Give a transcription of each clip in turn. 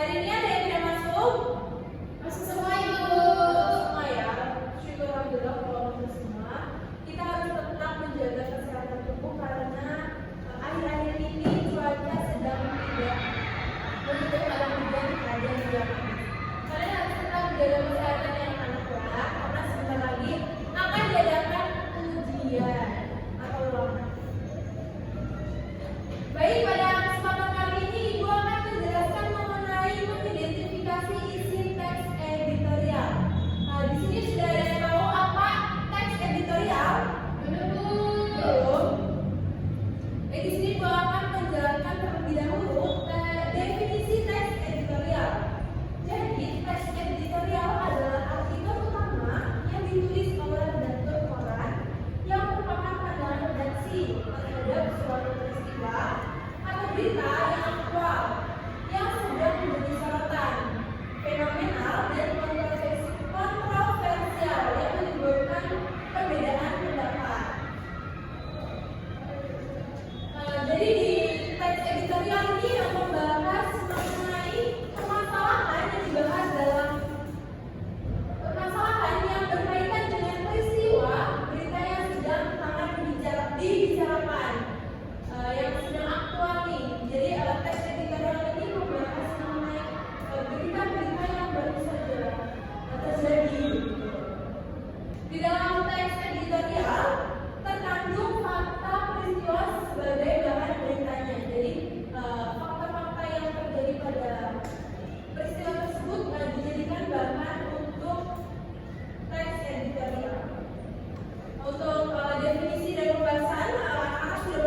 Hari ini ada yang tidak masuk? Masuk semua Ibu. Semua ya. Syukur alhamdulillah kalau masuk semua. Kita harus tetap menjaga kesehatan tubuh karena akhir-akhir ini cuaca sedang tidak begitu kadang hujan ada juga. Kalian harus tetap menjaga kesehatan yang anak-anak karena sebentar lagi akan diadakan ujian atau ulangan. Baik, pada kesempatan kali ini Ibu akan menjelaskan mengenai mengidentifikasi isi teks editorial. Nah, di sini sudah ada yang tahu apa teks editorial? Belum. Di sini Ibu akan menjelaskan terlebih dahulu definisi teks editorial. Jadi, teks editorial adalah artikel utama yang ditulis oleh redaktur koran yang merupakan pandangan redaksi terhadap suatu peristiwa atau berita yang aktual yang sedang menjadi sorotan, fenomenal dan kontroversial yang menimbulkan perbedaan pendapat. Jadi di teks editorial ini yang membahas mengenai permasalahan yang dibahas dalam permasalahan yang berkaitan dengan peristiwa berita yang sedang sangat dibicarakan, yang sedang aktual nih. Jadi teks editorial ini membahas mengenai berita-berita yang baru saja terjadi. Di dalam teks editorial terkandung fakta peristiwa sebagai bahan beritanya. Jadi fakta-fakta yang terjadi pada peristiwa tersebut dijadikan bahan untuk teks editorial. Untuk definisi dan pembahasan anak-anak sudah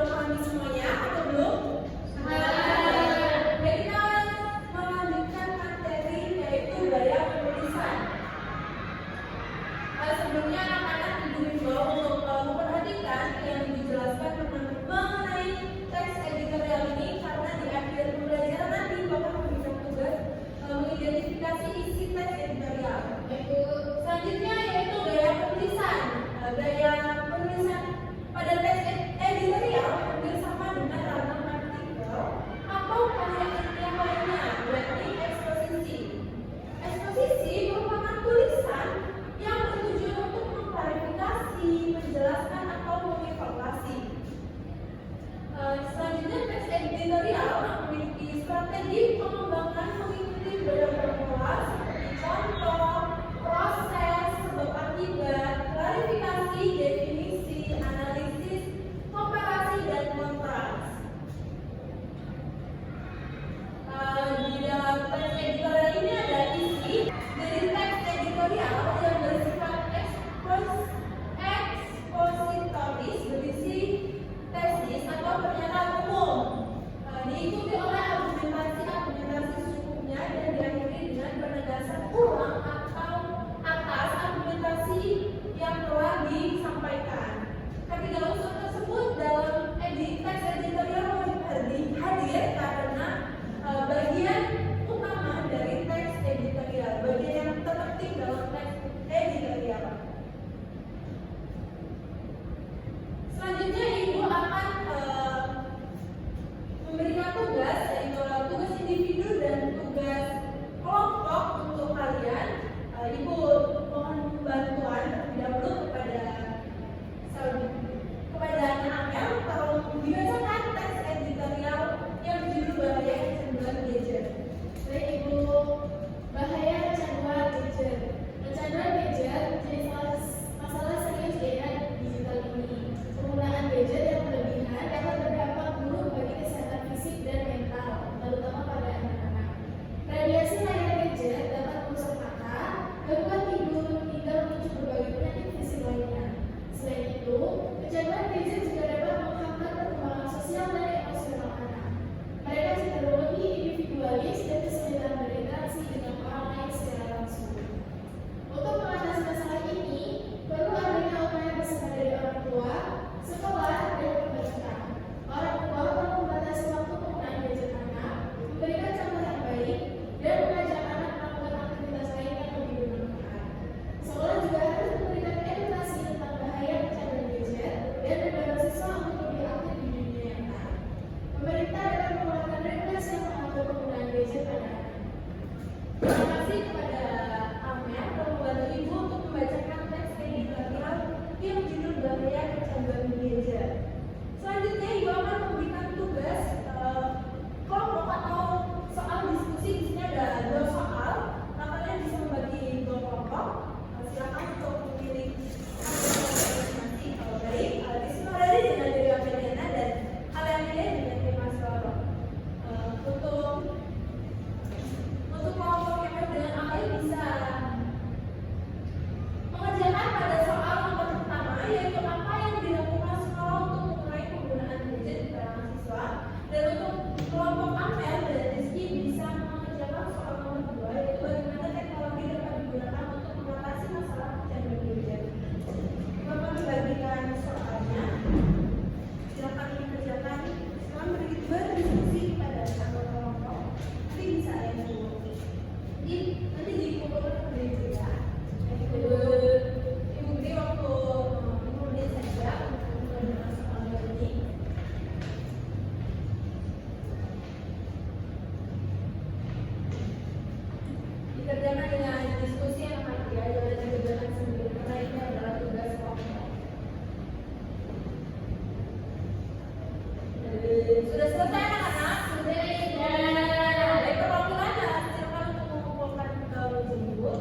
Sudah selesai anak-anak? Sudah. Baik, perwakilannya silakan untuk mengumpulkan ke meja ibu.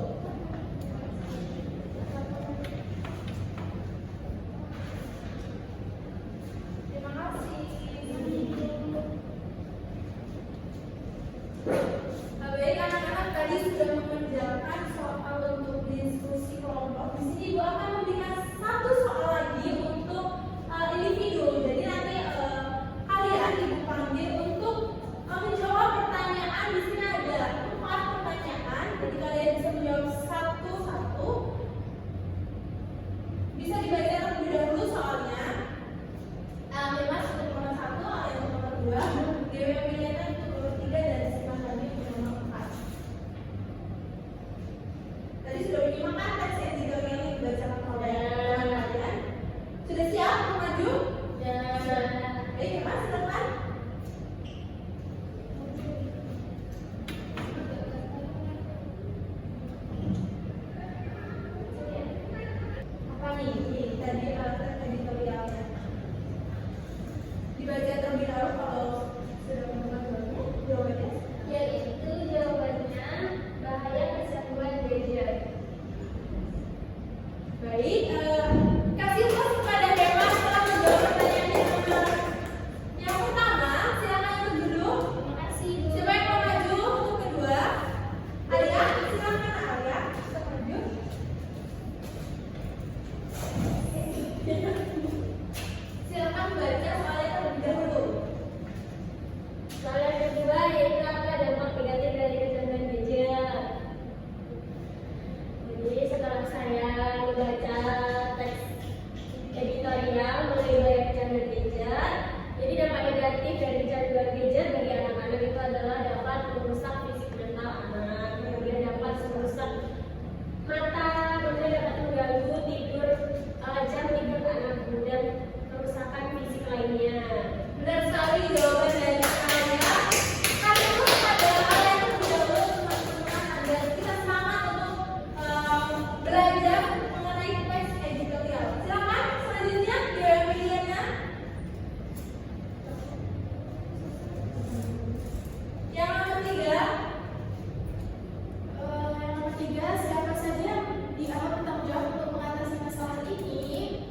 Terima kasih. Baik, anak-anak tadi sudah mengerjakan soal untuk diskusi kelompok. Di sini ibu akan memberikan satu soal lagi untuk individu. Jadi nanti kalian ibu panggil untuk menjawab pertanyaan. Di sini ada 4 pertanyaan. Jadi kalian bisa menjawab satu-satu. Bisa dibaca terlebih dahulu soalnya. Bebas untuk nomor 1, ada yang nomor 2, Dewi Miliana untuk nomor 3 dan Simas Lagi untuk nomor 4. Tadi sudah menyimak kan teks editorial yang dibacakan oleh kalian? Sudah siap untuk maju? Baik, ya Mas, silakan. Apa nih? Ini tadi teks editorialnya. Dibaca terlebih dahulu kalau sudah menemukan jawabannya. Yaitu jawabannya bahaya kecanduan gadget. Baik, kasih luas kepada Dewa setelah menjawab pertanyaannya teman-teman. Yang pertama, silakan untuk duduk. Terima kasih, Bu. Siapa yang mau maju untuk kedua? Alia, silakan Alia, bisa maju. Silakan baca soalnya terlebih dahulu. Soal yang kedua yaitu apa dampak negatif dari kecanduan gadget. Jadi setelah saya membaca teks editorial mengenai bahaya kecanduan gadget, jadi dampak negatif dari kecanduan gadget bagi anak-anak itu adalah dapat merusak fisik mental anak, kemudian dapat merusak mata, kemudian dapat mengganggu tidur jam tidur anak, kemudian kerusakan fisik lainnya. Benar sekali jawaban dari Alia. Kami pun kepada kalian terlebih dahulu teman-teman agar kita semangat untuk belajar mengenai teks editorial. Silakan selanjutnya Dewi Miliana. Yang nomor 3. Yang nomor 3, siapa saja yang dianggap bertanggung jawab untuk mengatasi masalah ini?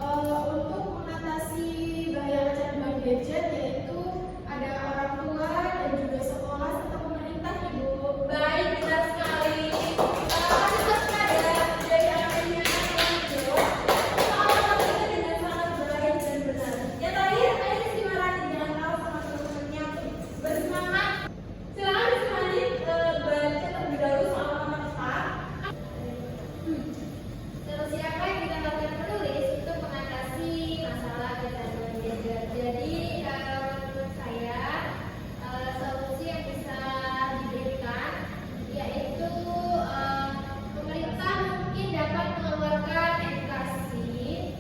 Untuk mengatasi bahaya kecanduan gadget yaitu ada orang tua dan juga sekolah serta pemerintah, Ibu. Baik, benar sekali. Kasih luas kepada Dewi Miliana yang menjawab soal topik ini dengan sangat berbaik dan benar. Yang terakhir, ayo Simarani jangan kalah sama teman-temannya untuk bersemangat. Silakan Simarani baca terlebih dahulu soal nomor 4. Terus siapa yang kita lakukan penulis untuk mengatasi masalah kecanduan gadget? Jadi menurut saya solusi yang bisa diberikan yaitu pemerintah mungkin dapat mengeluarkan edukasi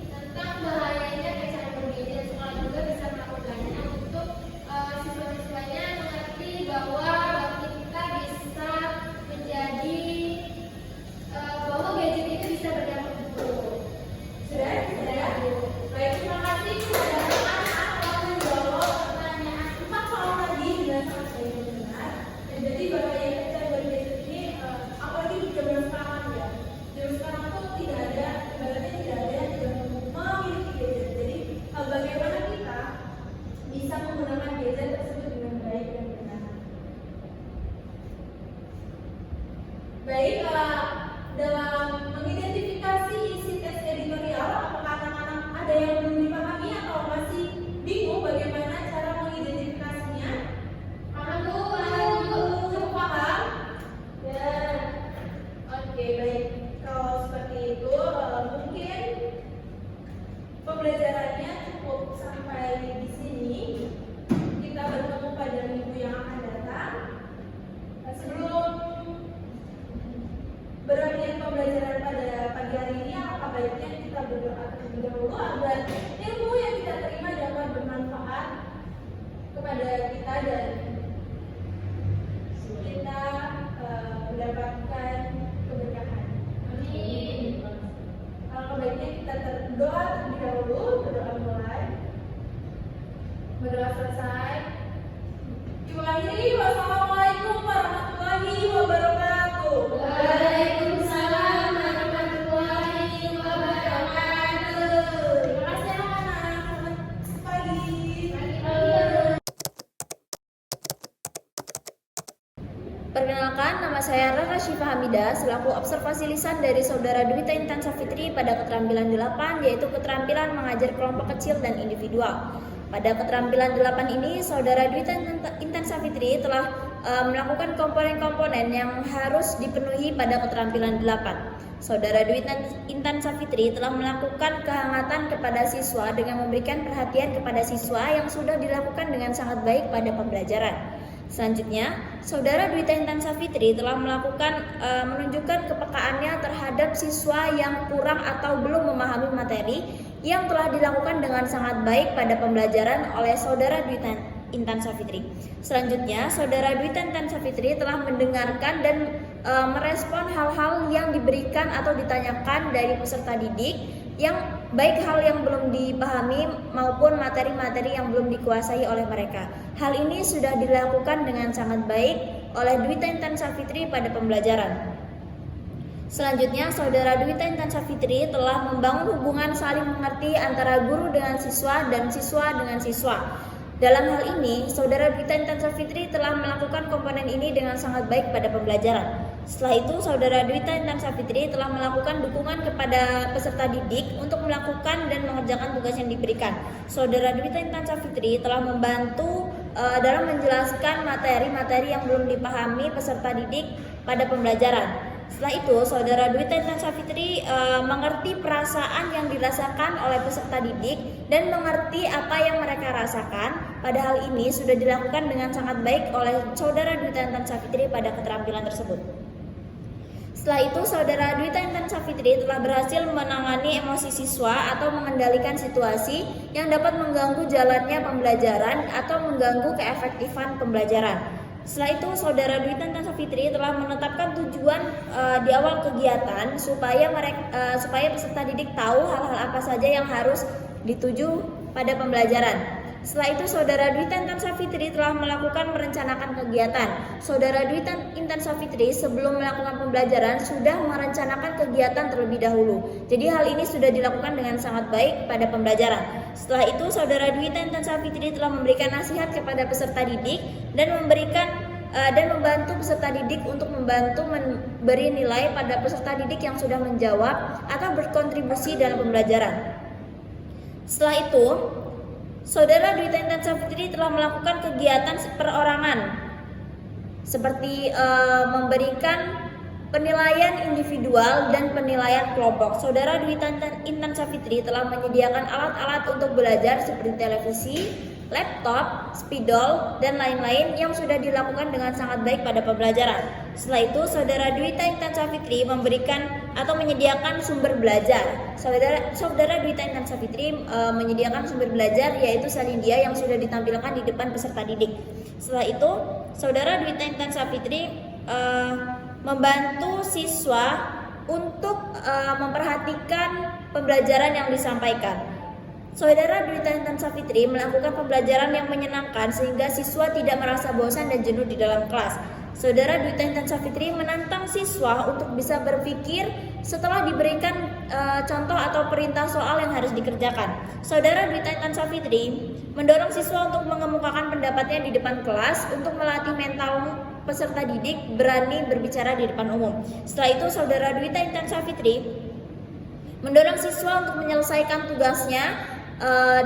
tentang bahayanya kecanduan gadget. Sekolah juga bisa melakukannya untuk siswa-siswanya mengerti bahwa kita bisa menjadi bahwa gadget itu bisa berdampak buruk. Sudah? Baik, terima kasih kepada anak-anak telah menjawab pertanyaan 4 soal tadi dengan sangat baik dan benar. Dan jadi bahaya kecanduan gadget ini, apalagi di zaman sekarang ya. Zaman sekarang tuh tidak ada, ibaratnya tidak ada yang tidak memiliki gadget. Jadi bagaimana kita bisa menggunakan gadget tersebut dengan baik dan benar. Baik, dalam mengidentifikasi isi teks editorial, apakah anak-anak ada yang belum dipahami atau masih bingung bagaimana cara mengidentifikasinya? Cukup paham? Ya. Oke, baik. Kalau seperti itu, mungkin pembelajarannya cukup sampai di sini. Kita bertemu pada minggu yang akan datang. Sebelum berakhir pembelajaran pada pagi hari ini, alangkah baiknya kita berdoa terlebih dahulu agar ilmu yang kita terima dapat bermanfaat kepada kita dan kita mendapatkan keberkahan. Amin. Alangkah baiknya kita berdoa terlebih dahulu, berdoa mulai, berdoa selesai. Bismillahirrahmanirrahim. Wassalamualaikum warahmatullahi wabarakatuh. Waalaikumsalam warahmatullahi wabarakatuh. Terima kasih anak-anak. Selamat pagi. Perkenalkan, nama saya Rara Syifa Hamidah selaku observasi lisan dari Saudara Dwita Intan Safitri pada keterampilan 8, yaitu keterampilan mengajar kelompok kecil dan individual. Pada keterampilan 8 ini, Saudara Dwita Intan Safitri telah melakukan komponen-komponen yang harus dipenuhi pada keterampilan 8. Saudara Dwita Intan Safitri telah melakukan kehangatan kepada siswa dengan memberikan perhatian kepada siswa yang sudah dilakukan dengan sangat baik pada pembelajaran. Selanjutnya, Saudara Dwita Intan Safitri telah menunjukkan kepekaannya terhadap siswa yang kurang atau belum memahami materi yang telah dilakukan dengan sangat baik pada pembelajaran oleh Saudara Dwita Intan Safitri. Selanjutnya, Saudara Dwita Intan Safitri telah mendengarkan dan merespon hal-hal yang diberikan atau ditanyakan dari peserta didik, yang baik hal yang belum dipahami maupun materi-materi yang belum dikuasai oleh mereka. Hal ini sudah dilakukan dengan sangat baik oleh Dwita Intan Safitri pada pembelajaran. Selanjutnya, Saudara Dwita Intan Safitri telah membangun hubungan saling mengerti antara guru dengan siswa dan siswa dengan siswa. Dalam hal ini, Saudara Dwita Intan Safitri telah melakukan komponen ini dengan sangat baik pada pembelajaran. Setelah itu, Saudara Dwita Intan Safitri telah melakukan dukungan kepada peserta didik untuk melakukan dan mengerjakan tugas yang diberikan. Saudara Dwita Intan Safitri telah membantu dalam menjelaskan materi-materi yang belum dipahami peserta didik pada pembelajaran. Setelah itu, Saudara Dwita Intan Safitri mengerti perasaan yang dirasakan oleh peserta didik dan mengerti apa yang mereka rasakan. Padahal ini sudah dilakukan dengan sangat baik oleh Saudara Dwita Intan Safitri pada keterampilan tersebut. Setelah itu, Saudara Dwita Intan Safitri telah berhasil menangani emosi siswa atau mengendalikan situasi yang dapat mengganggu jalannya pembelajaran atau mengganggu keefektifan pembelajaran. Setelah itu, Saudara Dwita Intan Safitri telah menetapkan tujuan di awal kegiatan supaya peserta didik tahu hal-hal apa saja yang harus dituju pada pembelajaran. Setelah itu, Saudara Dwita Intan Safitri telah melakukan merencanakan kegiatan. Saudara Dwita Intan Safitri sebelum melakukan pembelajaran sudah merencanakan kegiatan terlebih dahulu. Jadi hal ini sudah dilakukan dengan sangat baik pada pembelajaran. Setelah itu, Saudara Dwita Intan Safitri telah memberikan nasihat kepada peserta didik dan membantu peserta didik untuk membantu memberi nilai pada peserta didik yang sudah menjawab atau berkontribusi dalam pembelajaran. Setelah itu, Saudara Dwita Intan Safitri telah melakukan kegiatan perorangan seperti memberikan penilaian individual dan penilaian kelompok. Saudara Dwita Intan Safitri telah menyediakan alat-alat untuk belajar seperti televisi, laptop, spidol, dan lain-lain yang sudah dilakukan dengan sangat baik pada pembelajaran. Setelah itu, Saudara Dwita Intan Safitri memberikan atau menyediakan sumber belajar. Saudara Dwita Intan Safitri menyediakan sumber belajar, yaitu salindia yang sudah ditampilkan di depan peserta didik. Setelah itu, Saudara Dwita Intan Safitri membantu siswa untuk memperhatikan pembelajaran yang disampaikan. Saudara Dwita Intan Safitri melakukan pembelajaran yang menyenangkan sehingga siswa tidak merasa bosan dan jenuh di dalam kelas. Saudara Dwita Intan Safitri menantang siswa untuk bisa berpikir setelah diberikan contoh atau perintah soal yang harus dikerjakan. Saudara Dwita Intan Safitri mendorong siswa untuk mengemukakan pendapatnya di depan kelas untuk melatih mental peserta didik berani berbicara di depan umum. Setelah itu, Saudara Dwita Intan Safitri mendorong siswa untuk menyelesaikan tugasnya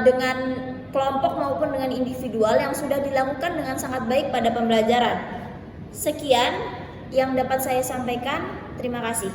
dengan kelompok maupun dengan individual yang sudah dilakukan dengan sangat baik pada pembelajaran. Sekian yang dapat saya sampaikan. Terima kasih.